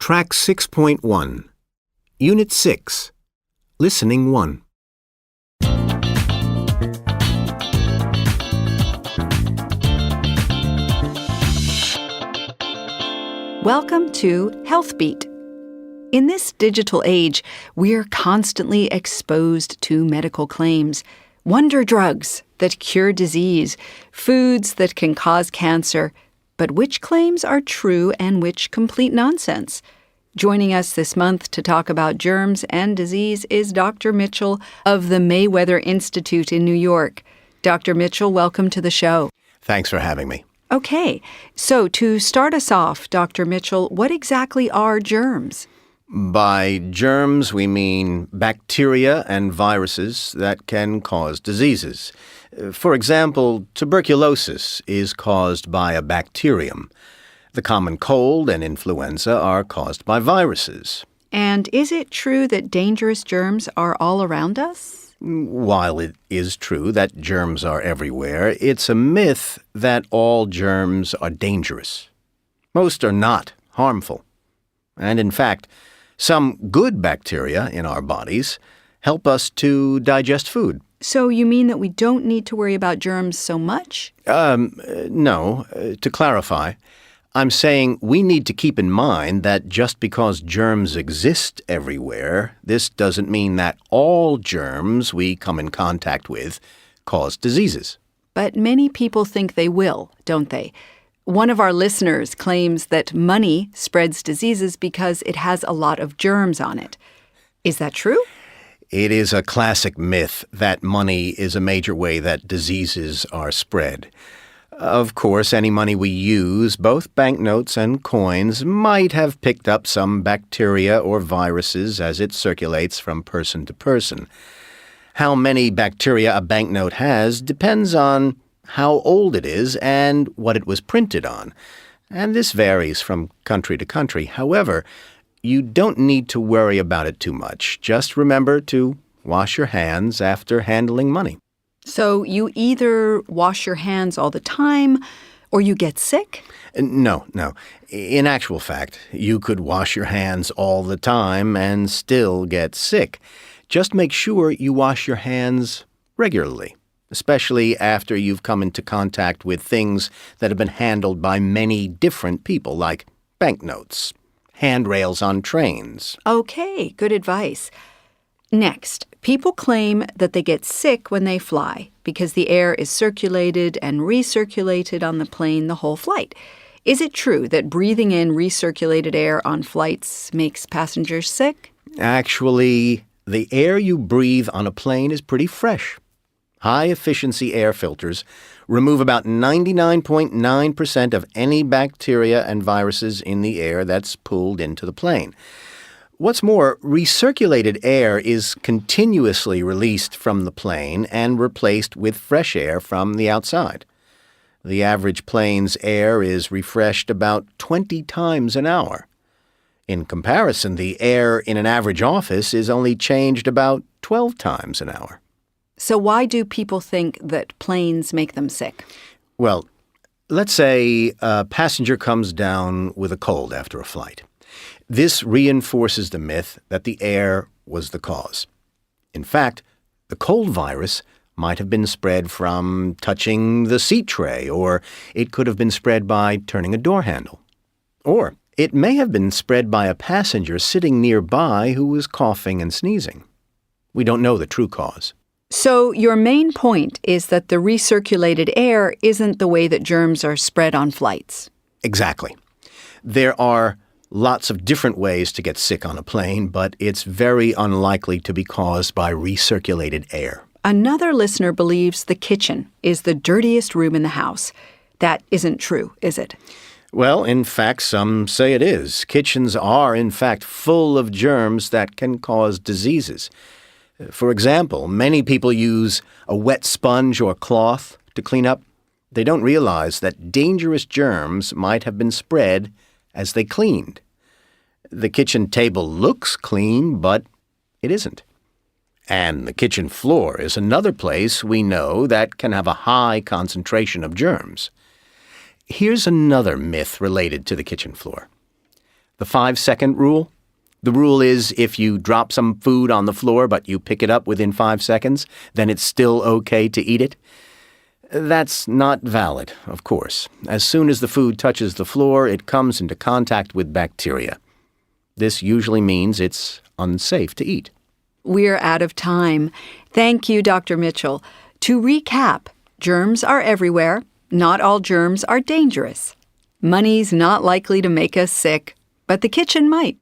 Track 6.1, Unit 6, Listening 1. Welcome to Health Beat. In this digital age, we're constantly exposed to medical claims, wonder drugs that cure disease, foods that can cause cancer. But which claims are true and which complete nonsense? Joining us this month to talk about germs and disease is Dr. Mitchell of the Mayweather Institute in New York. Dr. Mitchell, welcome to the show. Thanks for having me. Okay, so to start us off, Dr. Mitchell, what exactly are germs? By germs, we mean bacteria and viruses that can cause diseases. For example, tuberculosis is caused by a bacterium. The common cold and influenza are caused by viruses. And is it true that dangerous germs are all around us? While it is true that germs are everywhere, it's a myth that all germs are dangerous. Most are not harmful. And in fact, some good bacteria in our bodies help us to digest food. So you mean that we don't need to worry about germs so much? No. To clarify, I'm saying we need to keep in mind that just because germs exist everywhere, this doesn't mean that all germs we come in contact with cause diseases. But many people think they will, don't they? One of our listeners claims that money spreads diseases because it has a lot of germs on it. Is that true? It is a classic myth that money is a major way that diseases are spread. Of course, any money we use, both banknotes and coins, might have picked up some bacteria or viruses as it circulates from person to person. How many bacteria a banknote has depends on how old it is and what it was printed on. And this varies from country to country. However, you don't need to worry about it too much. Just remember to wash your hands after handling money. So you either wash your hands all the time or you get sick? No. In actual fact, you could wash your hands all the time and still get sick. Just make sure you wash your hands regularly, especially after you've come into contact with things that have been handled by many different people, like banknotes, handrails on trains. Okay, good advice. Next, people claim that they get sick when they fly because the air is circulated and recirculated on the plane the whole flight. Is it true that breathing in recirculated air on flights makes passengers sick? Actually, the air you breathe on a plane is pretty fresh. High-efficiency air filters remove about 99.9% of any bacteria and viruses in the air that's pulled into the plane. What's more, recirculated air is continuously released from the plane and replaced with fresh air from the outside. The average plane's air is refreshed about 20 times an hour. In comparison, the air in an average office is only changed about 12 times an hour. So why do people think that planes make them sick? Well, let's say a passenger comes down with a cold after a flight. This reinforces the myth that the air was the cause. In fact, the cold virus might have been spread from touching the seat tray, or it could have been spread by turning a door handle. Or it may have been spread by a passenger sitting nearby who was coughing and sneezing. We don't know the true cause. So your main point is that the recirculated air isn't the way that germs are spread on flights. Exactly. There are lots of different ways to get sick on a plane, but it's very unlikely to be caused by recirculated air. Another listener believes the kitchen is the dirtiest room in the house. That isn't true, is it? Well, in fact, some say it is. Kitchens are, in fact, full of germs that can cause diseases. For example, many people use a wet sponge or cloth to clean up. They don't realize that dangerous germs might have been spread as they cleaned. The kitchen table looks clean, but it isn't. And the kitchen floor is another place we know that can have a high concentration of germs. Here's another myth related to the kitchen floor. The 5-second rule? The rule is if you drop some food on the floor but you pick it up within 5 seconds, then it's still okay to eat it. That's not valid, of course. As soon as the food touches the floor, it comes into contact with bacteria. This usually means it's unsafe to eat. We're out of time. Thank you, Dr. Mitchell. To recap, germs are everywhere. Not all germs are dangerous. Money's not likely to make us sick, but the kitchen might.